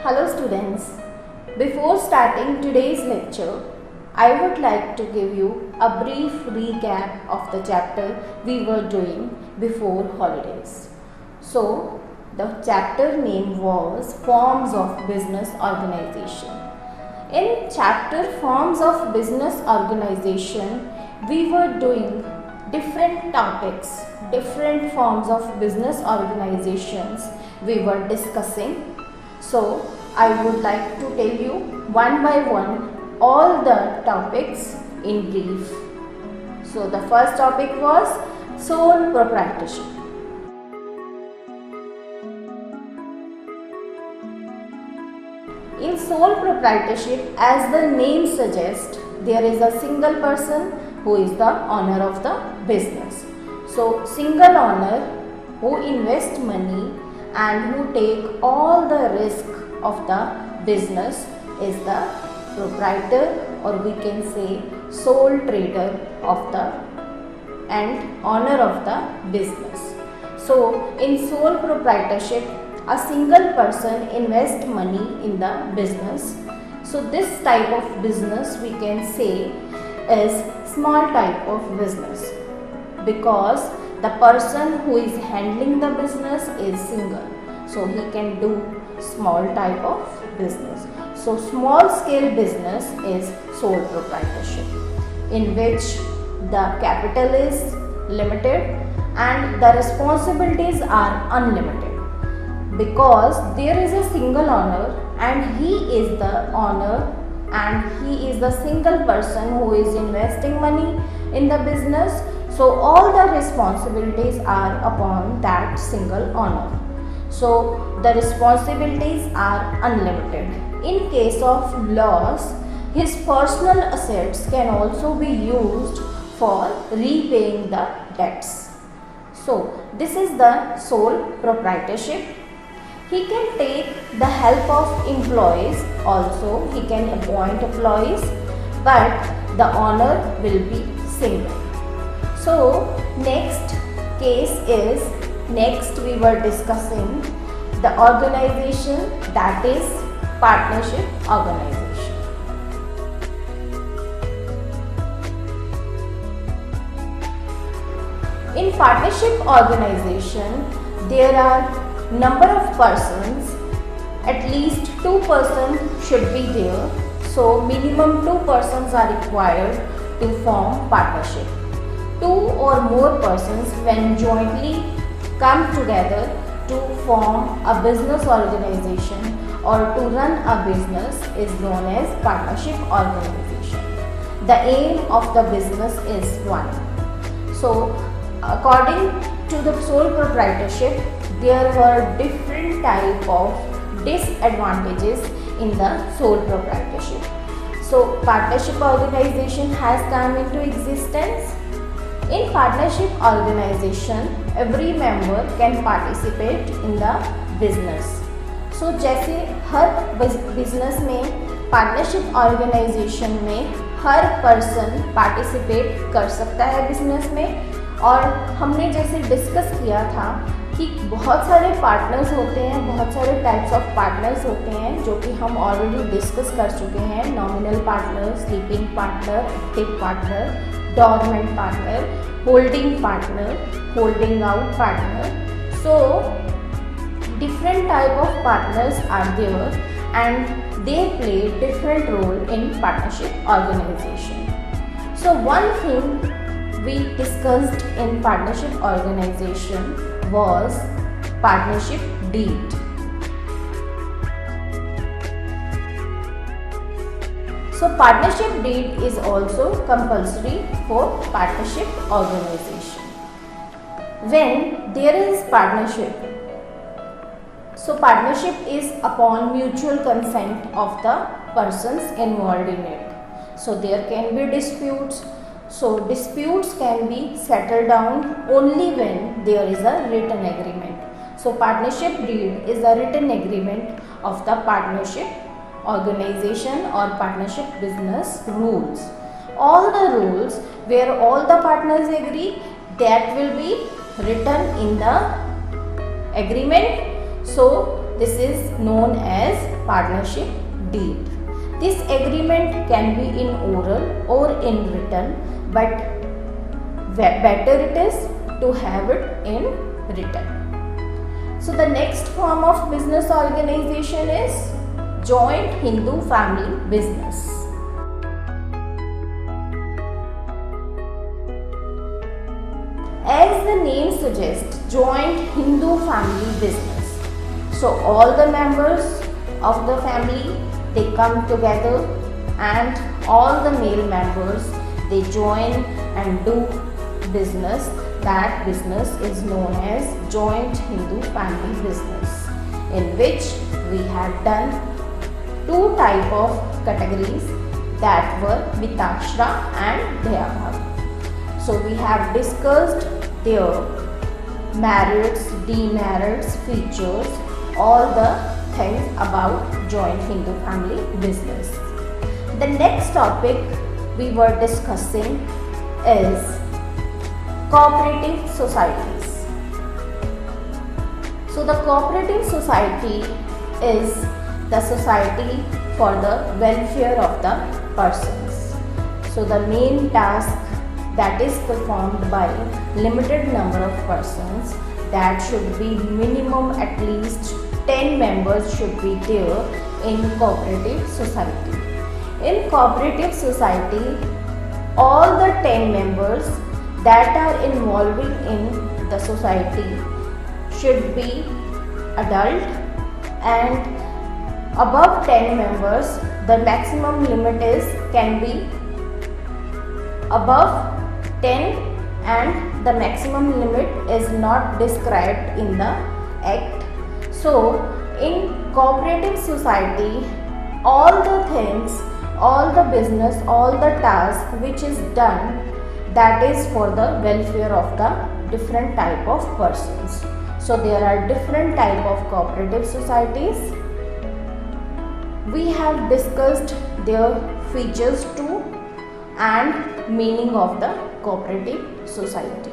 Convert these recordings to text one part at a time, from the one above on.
Hello students, before starting today's lecture, I would like to give you a brief recap of the chapter we were doing before holidays. So, the chapter name was Forms of Business Organization. In chapter Forms of Business Organization, we were doing different topics, different forms of business organizations we were discussing. So, I would like to tell you one by one all the topics in brief. So, the first topic was sole proprietorship. In sole proprietorship, as the name suggests, there is a single person who is the owner of the business. So, single owner who invests money and who take all the risk of the business is the proprietor, or we can say sole trader of the and owner of the business. So in sole proprietorship, a single person invests money in the business. So this type of business we can say is small type of business, because the person who is handling the business is single, so he can do small type of business. So small scale business is sole proprietorship, in which the capital is limited and the responsibilities are unlimited, because there is a single owner and he is the owner and he is the single person who is investing money in the business. So all the responsibilities are upon that single owner. So the responsibilities are unlimited. In case of loss, his personal assets can also be used for repaying the debts. So this is the sole proprietorship. He can take the help of employees also, he can appoint employees, but the owner will be single. So next case is, next we were discussing the organization, that is partnership organization. In partnership organization, there are number of persons, at least 2 persons should be there. So minimum 2 persons are required to form partnership. 2 or more persons when jointly come together to form a business organization or to run a business is known as partnership organization. The aim of the business is one. So according to the sole proprietorship, there were different type of disadvantages in the sole proprietorship. So partnership organization has come into existence. In partnership organization, every member can participate in the business. So जैसे हर business में partnership organisation में हर person participate कर सकता है business में, और हमने जैसे डिस्कस किया था कि बहुत सारे पार्टनर्स होते हैं, बहुत सारे टाइप्स ऑफ पार्टनर्स होते हैं जो कि हम ऑलरेडी डिस्कस कर चुके हैं. Nominal partner, sleeping partner, active partner, dormant partner, holding partner, holding out partner. So different type of partners are there and they play different role in partnership organization. So one thing we discussed in partnership organization was partnership deed. So partnership deed is also compulsory for partnership organization. When there is partnership, so partnership is upon mutual consent of the persons involved in it. So there can be disputes. So disputes can be settled down only when there is a written agreement. So partnership deed is a written agreement of the partnership organization or partnership business rules. All the rules where all the partners agree, that will be written in the agreement. So this is known as partnership deed. This agreement can be in oral or in written, but better it is to have it in written. So the next form of business organization is joint Hindu family business. As the name suggests, joint Hindu family business. So all the members of the family, they come together, and all the male members, they join and do business. That business is known as joint Hindu family business, in which we had done two type of categories, that were Mitashra and Dayabhag. So we have discussed their merits, demerits, features, all the things about joint Hindu family business. The next topic we were discussing is cooperative societies. So the cooperative society is the society for the welfare of the persons. So the main task that is performed by limited number of persons, that should be minimum at least 10 members should be there in cooperative society. In cooperative society, all the 10 members that are involving in the society should be adult, and above 10 members the maximum limit is can be above 10, and the maximum limit is not described in the act. So in cooperative society, all the things, all the business, all the task which is done, that is for the welfare of the different type of persons. So there are different type of cooperative societies. We have discussed their features too and meaning of the cooperative society.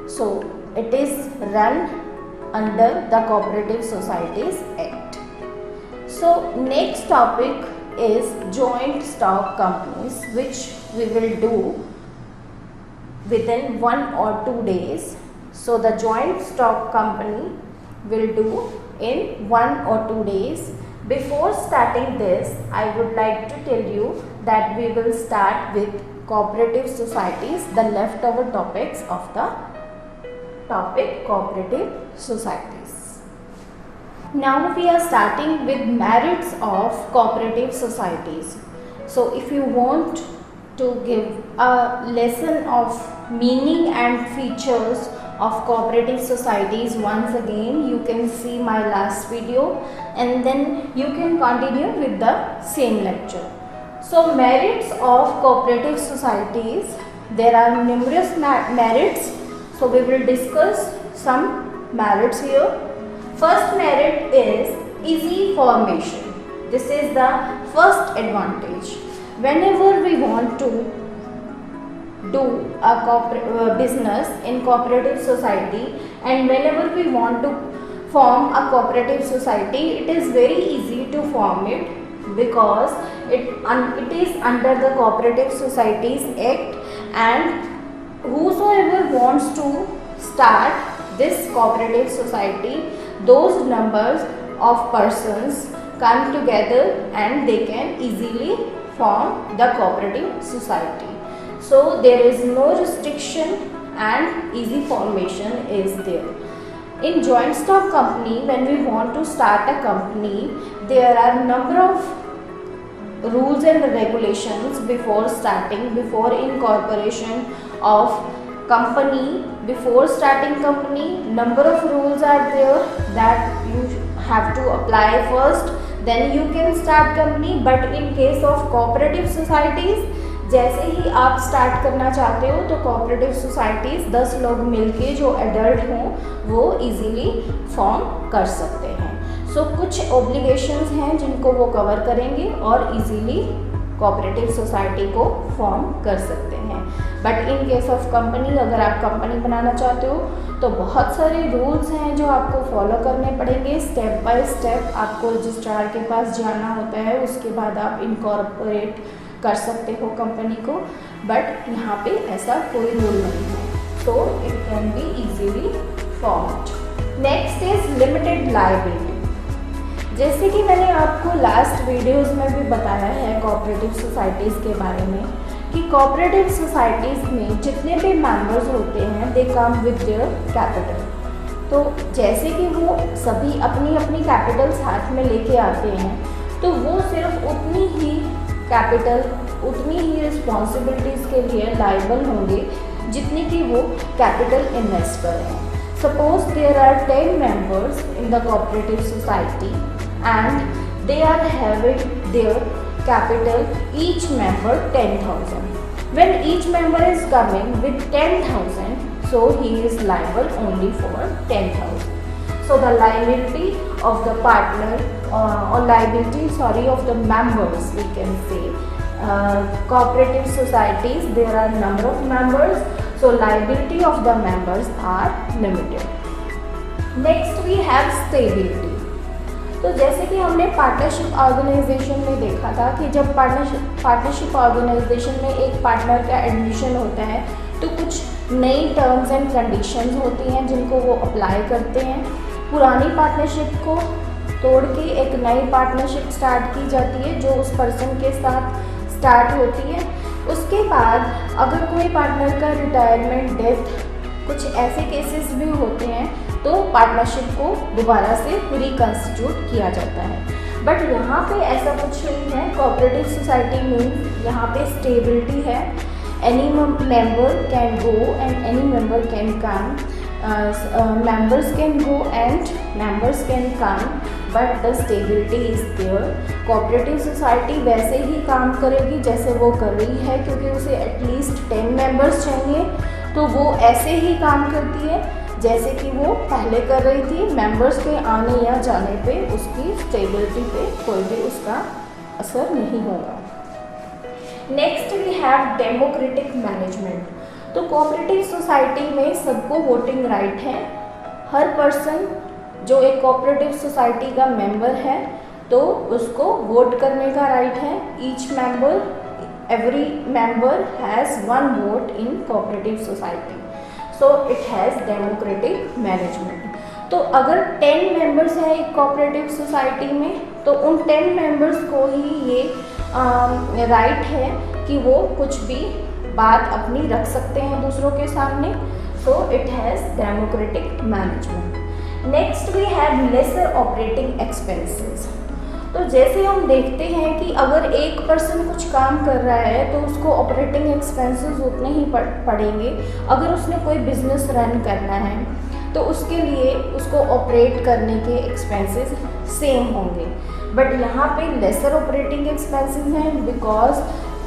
So it is run under the Cooperative Societies Act. So next topic is joint stock companies, which we will do within 1 or 2 days. So the joint stock company will do in 1 or 2 days. Before starting this, I would like to tell you that we will start with cooperative societies, the leftover topics of the topic cooperative societies. Now we are starting with merits of cooperative societies. So if you want to give a lesson of meaning and features of cooperative societies, once again you can see my last video and then you can continue with the same lecture. So merits of cooperative societies, there are numerous merits. So we will discuss some merits here. First merit is easy formation. This is the first advantage. Whenever we want to do a business in cooperative society, and whenever we want to form a cooperative society, it is very easy to form it, because it is under the Cooperative Societies Act, and whosoever wants to start this cooperative society, those numbers of persons come together and they can easily form the cooperative society. So there is no restriction and easy formation is there. In joint stock company, when we want to start a company, there are number of rules and regulations before starting, before incorporation of company. Before starting company, number of rules are there that you have to apply first, then you can start company. But in case of cooperative societies, जैसे ही आप start करना चाहते हो तो cooperative societies 10 लोग मिलके जो adult हों वो इजीली फॉर्म कर सकते हैं. सो कुछ ऑब्लिगेशंस हैं जिनको वो कवर करेंगे और इजीली कोऑपरेटिव सोसाइटी को फॉर्म कर सकते हैं. But in case of company, अगर आप कंपनी बनाना चाहते हो तो बहुत सारे रूल्स हैं जो आपको फॉलो करने पड़ेंगे। स्टेप बाय स्टेप आपको रजिस्ट्रार के पास जाना होता है, उसके बाद आप इनकॉर्पोरेट कर सकते हो कंपनी को, बट यहाँ पे ऐसा कोई रूल नहीं है, तो it can be easily formed. Next is limited liability. जैसे कि मैंने आपको लास्ट वीडियोस में भी बताया है कोऑपरेटिव सोसाइटीज़ के बारे में कि कोऑपरेटिव सोसाइटीज़ में जितने भी मेंबर्स होते हैं दे कम विद देयर कैपिटल। तो जैसे कि वो सभी अपनी अपनी कैपिटल साथ में लेके आते हैं, तो वो सिर्फ उतनी ही कैपिटल, उतनी ही रिस्पॉन्सिबिलिटीज़ के लिए लायबल होंगे जितनी कि वो कैपिटल इन्वेस्ट कर रहे हैं। Suppose there are 10 members in the cooperative society and they are having their capital each member 10,000. When each member is coming with 10,000, so he is liable only for 10,000. So the liability of the partner or liability of the members, we can say, cooperative societies, there are number of members, so liability of the members are limited. Next we have stability. तो जैसे कि हमने partnership organisation में देखा था कि जब partnership organisation में एक पार्टनर का एडमिशन होता है तो कुछ नई टर्म्स एंड कंडीशंस होती हैं जिनको वो अप्लाई करते हैं। पुरानी पार्टनरशिप को तोड़ के एक नई पार्टनरशिप स्टार्ट की जाती है जो उस पर्सन के साथ स्टार्ट होती है। उसके बाद अगर कोई पार्टनर का रिटायरमेंट, डेथ, कुछ ऐसे केसेस भी होते हैं तो पार्टनरशिप को दोबारा से रिकंस्टिट्यूट किया जाता है। बट यहाँ पे ऐसा कुछ नहीं है। कोऑपरेटिव सोसाइटी में यहाँ पे स्टेबिलिटी है। Any member can go and any member can come, members can go and members can come, but the stability is there. Cooperative society वैसे ही काम करेगी जैसे वो कर रही है, क्योंकि उसे एटलीस्ट 10 मेंबर्स चाहिए, तो वो ऐसे ही काम करती है जैसे कि वो पहले कर रही थी। मेंबर्स के आने या जाने पे उसकी स्टेबिलिटी पे कोई भी उसका असर नहीं होगा। Next we have democratic management. तो कोऑपरेटिव सोसाइटी में सबको वोटिंग राइट है। हर पर्सन जो एक कोऑपरेटिव सोसाइटी का मेंबर है तो उसको वोट करने का राइट है। Each member, every member has 1 vote in cooperative society, so it has democratic management. तो अगर 10 मेंबर्स हैं एक कोऑपरेटिव सोसाइटी में तो उन 10 मेंबर्स को ही ये राइट है कि वो कुछ भी बात अपनी रख सकते हैं दूसरों के सामने, so it has democratic management. Next we have lesser operating expenses. तो जैसे हम देखते हैं कि अगर एक पर्सन कुछ काम कर रहा है तो उसको ऑपरेटिंग एक्सपेंसेस उतने ही पड़ेंगे। अगर उसने कोई बिजनेस रन करना है तो उसके लिए उसको ऑपरेट करने के एक्सपेंसेस सेम होंगे, बट यहाँ पे लेसर ऑपरेटिंग एक्सपेंसेस हैं बिकॉज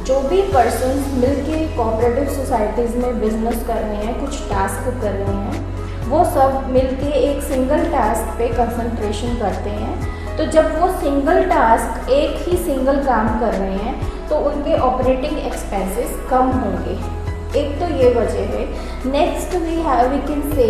जो भी पर्सन मिलके कोऑपरेटिव सोसाइटीज़ में बिजनेस कर रहे हैं, कुछ टास्क कर रहे हैं, वो सब मिलके एक सिंगल टास्क पे कंसंट्रेशन करते हैं। तो जब वो सिंगल टास्क, एक ही सिंगल काम कर रहे हैं तो उनके ऑपरेटिंग एक्सपेंसेस कम होंगे। एक तो ये वजह है। Next we can say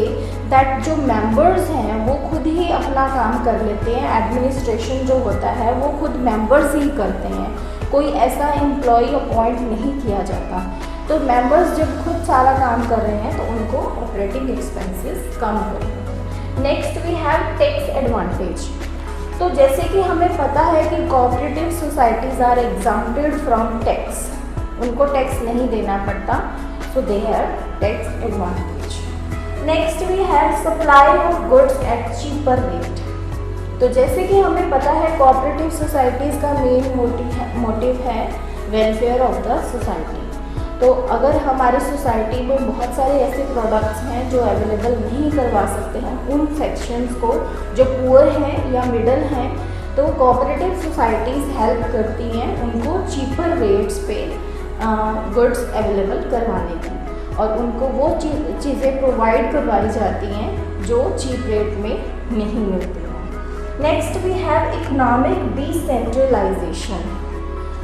that जो मेंबर्स हैं वो खुद ही अपना काम कर लेते हैं। एडमिनिस्ट्रेशन जो होता है वो खुद मेंबर्स ही करते हैं, कोई ऐसा एम्प्लॉय अपॉइंट नहीं किया जाता। तो मेंबर्स जब खुद सारा काम कर रहे हैं तो उनको ऑपरेटिंग एक्सपेंसेस कम होंगे। Next we have tax advantage. तो जैसे कि हमें पता है कि cooperative societies are exempted from tax, उनको टैक्स नहीं देना पड़ता, so they have tax advantage. Next we have supply of goods at cheaper rate. तो जैसे कि हमें पता है कोऑपरेटिव सोसाइटीज़ का मेन मोटिव है वेलफेयर ऑफ द सोसाइटी। तो अगर हमारी सोसाइटी में बहुत सारे ऐसे प्रोडक्ट्स हैं जो अवेलेबल नहीं करवा सकते हैं उन सेक्शंस को जो पुअर हैं या मिडल हैं, तो कोऑपरेटिव सोसाइटीज़ हेल्प करती हैं उनको चीपर रेट्स पे गुड्स अवेलेबल करवाने की, और उनको वो चीज़ें प्रोवाइड करवाई जाती हैं जो चीप रेट में नहीं मिलती हैं। Next we have economic decentralisation.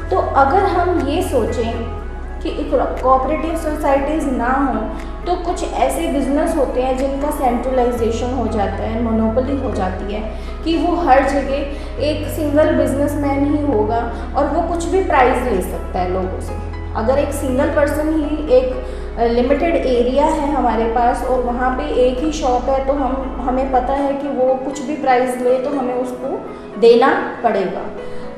तो अगर हम ये सोचें कि कोऑपरेटिव सोसाइटीज़ ना हो तो कुछ ऐसे बिजनेस होते हैं जिनका सेंट्रलाइजेशन हो जाता है, मोनोपोली हो जाती है कि वो हर जगह एक सिंगल बिजनेसमैन ही होगा और वो कुछ भी प्राइस ले सकता है लोगों से। अगर एक सिंगल पर्सन ही एक लिमिटेड एरिया है हमारे पास और वहाँ पे एक ही शॉप है तो हमें पता है कि वो कुछ भी प्राइस ले तो हमें उसको देना पड़ेगा।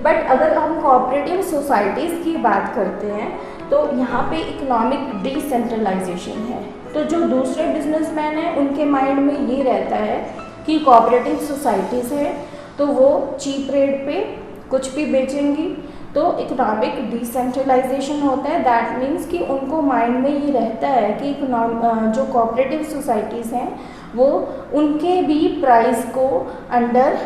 बट अगर हम कोऑपरेटिव सोसाइटीज़ की बात करते हैं तो यहाँ पे इकोनॉमिक डिसेंट्रलाइजेशन है। तो जो दूसरे बिजनेसमैन हैं उनके माइंड में ये रहता है कि कोऑपरेटिव सोसाइटीज़ है तो वो चीप रेट पे कुछ भी बेचेंगी, तो इकोनॉमिक डिसेंट्रलाइजेशन होता है। दैट मीन्स कि उनको माइंड में ये रहता है कि जो कोऑपरेटिव सोसाइटीज़ हैं वो उनके भी प्राइस को अंडर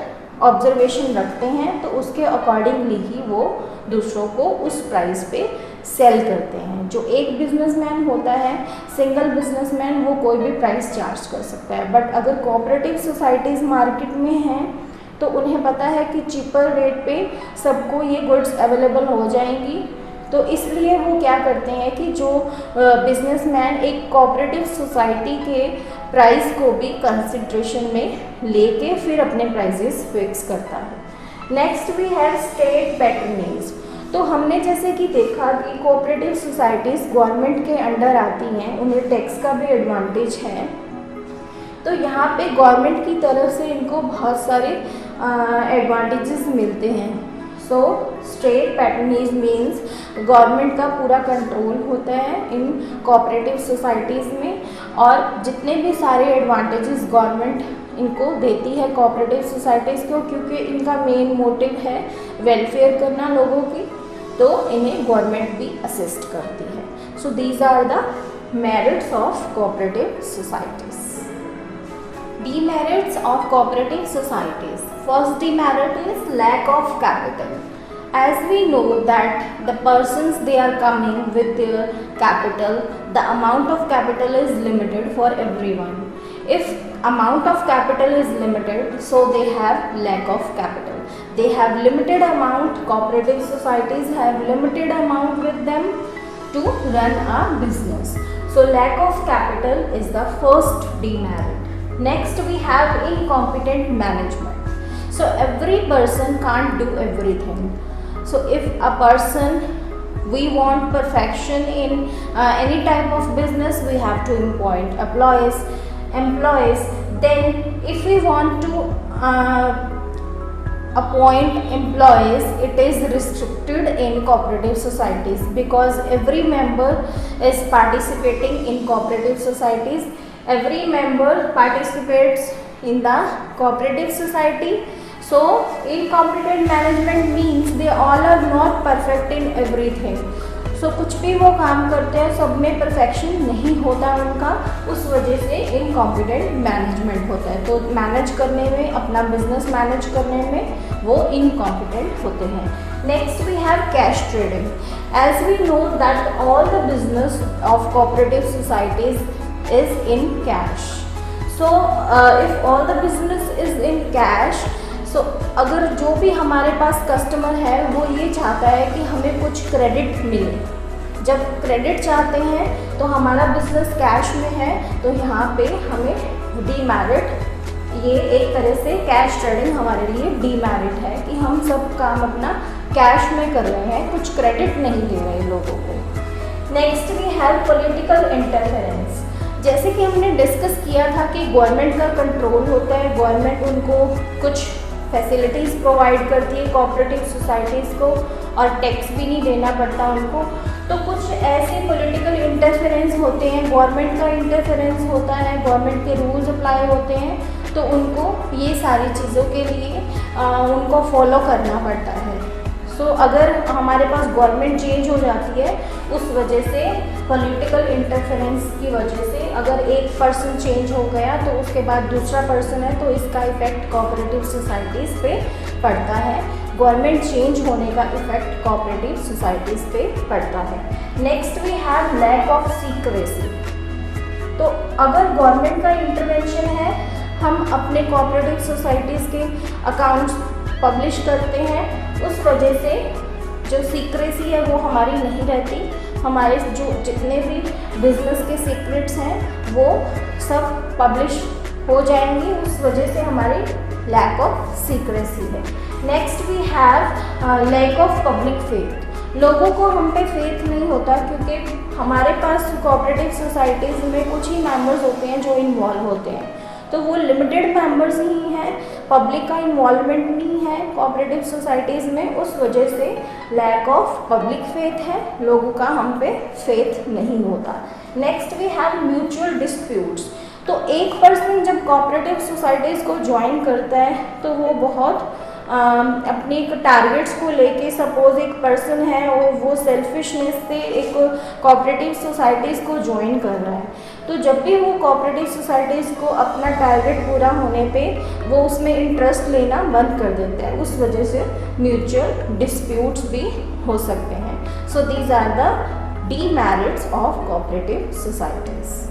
ऑब्जर्वेशन रखते हैं, तो उसके अकॉर्डिंगली ही वो दूसरों को उस प्राइस पे सेल करते हैं। जो एक बिजनेसमैन होता है, सिंगल बिजनेसमैन, वो कोई भी प्राइस चार्ज कर सकता है। बट अगर कोऑपरेटिव सोसाइटीज़ मार्केट में हैं तो उन्हें पता है कि चीपर रेट पे सबको ये गुड्स अवेलेबल हो जाएंगी, तो इसलिए वो क्या करते हैं कि जो बिजनेसमैन एक कोऑपरेटिव सोसाइटी के प्राइस को भी कंसिड्रेशन में लेके फिर अपने प्राइसेस फिक्स करता है। Next we have state patronage. तो हमने जैसे कि देखा कि कोऑपरेटिव सोसाइटीज़ गवर्नमेंट के अंडर आती हैं, उन्हें टैक्स का भी एडवांटेज है, तो यहाँ पे गवर्नमेंट की तरफ से इनको बहुत सारे एडवांटेजेस मिलते हैं। सो स्टेट पैटर्नेज मीन्स गवर्नमेंट का पूरा कंट्रोल होता है इन कोऑपरेटिव सोसाइटीज़ में, और जितने भी सारे एडवांटेजेस गवर्नमेंट इनको देती है कोऑपरेटिव सोसाइटीज़ को, क्योंकि इनका मेन मोटिव है वेलफेयर करना लोगों की, तो इन्हें गवर्नमेंट भी असिस्ट करती है। So these are the merits of cooperative societies. Demerits of cooperative societies. First demerit is lack of capital. As we know that the persons they are coming with their capital, the amount of capital is limited for everyone. If amount of capital is limited, so they have lack of capital. They have limited amount, cooperative societies have limited amount with them to run a business. So lack of capital is the first demerit. Next we have incompetent management. So every person can't do everything. So if a person, we want perfection in any type of business, we have to appoint employees. Then if we want to appoint employees, it is restricted in cooperative societies because every member is participating in cooperative societies. Every member participates in the cooperative society. So incompetent management means they all are not perfect in everything. So कुछ भी वो काम करते हैं सब में perfection नहीं होता उनका, उस वजह से इनकॉम्पिटेंट मैनेजमेंट होता है। तो मैनेज करने में, अपना बिजनेस मैनेज करने में वो इनकॉम्पिटेंट होते हैं। Next we have cash trading. As we know that all the business of cooperative societies is in cash. So if all the business is in cash, so अगर जो भी हमारे पास कस्टमर है वो ये चाहता है कि हमें कुछ क्रेडिट मिले। जब क्रेडिट चाहते हैं तो हमारा बिजनेस कैश में है, तो यहाँ पे हमें डीमेरिट, ये एक तरह से कैश ट्रेडिंग हमारे लिए डीमेरिट है कि हम सब काम अपना कैश में कर रहे हैं, कुछ क्रेडिट नहीं दे रहे लोगों को। Next we have political interference. जैसे कि हमने डिस्कस किया था कि गवर्नमेंट का कंट्रोल होता है, गवर्नमेंट उनको कुछ फैसिलिटीज़ प्रोवाइड करती है कोऑपरेटिव सोसाइटीज़ को, और टैक्स भी नहीं देना पड़ता उनको। तो कुछ ऐसे पॉलिटिकल इंटरफेरेंस होते हैं, गवर्नमेंट का इंटरफेरेंस होता है, गवर्नमेंट के रूल्स अप्लाई होते हैं, तो उनको ये सारी चीज़ों के लिए उनको फॉलो करना पड़ता है। सो अगर हमारे पास गवर्नमेंट चेंज हो जाती है, उस वजह से पॉलिटिकल इंटरफेरेंस की वजह से अगर एक पर्सन चेंज हो गया तो उसके बाद दूसरा पर्सन है, तो इसका इफेक्ट कोऑपरेटिव सोसाइटीज़ पे पड़ता है। गवर्नमेंट चेंज होने का इफेक्ट कोऑपरेटिव सोसाइटीज़ पे पड़ता है। Next we have lack of secrecy. तो अगर गवर्नमेंट का इंटरवेंशन है, हम अपने कोऑपरेटिव सोसाइटीज़ के अकाउंट्स पब्लिश करते हैं, उस वजह से जो सीक्रेसी है वो हमारी नहीं रहती। हमारे जो जितने भी बिजनेस के सीक्रेट्स हैं वो सब पब्लिश हो जाएंगी, उस वजह से हमारी लैक ऑफ सीक्रेसी है। Next we have lack of public faith. लोगों को हम पे फेथ नहीं होता क्योंकि हमारे पास कोऑपरेटिव सोसाइटीज़ में कुछ ही मेंबर्स होते हैं जो इन्वॉल्व होते हैं, तो वो लिमिटेड मेंबर्स ही हैं, पब्लिक का इन्वॉल्वमेंट नहीं है कोऑपरेटिव सोसाइटीज़ में, उस वजह से लैक ऑफ पब्लिक फेथ है, लोगों का हम पे फेथ नहीं होता। Next we have mutual disputes. तो एक पर्सन जब कोऑपरेटिव सोसाइटीज़ को ज्वाइन करता है तो वो बहुत अपने एक टारगेट्स को लेके, सपोज एक पर्सन है और वो सेल्फिशनेस से एक कोऑपरेटिव सोसाइटीज़ को ज्वाइन कर रहा है, तो जब भी वो कोऑपरेटिव सोसाइटीज़ को अपना टारगेट पूरा होने पे वो उसमें इंटरेस्ट लेना बंद कर देता है, उस वजह से म्यूचुअल डिस्प्यूट्स भी हो सकते हैं। So these are the demerits of cooperative societies.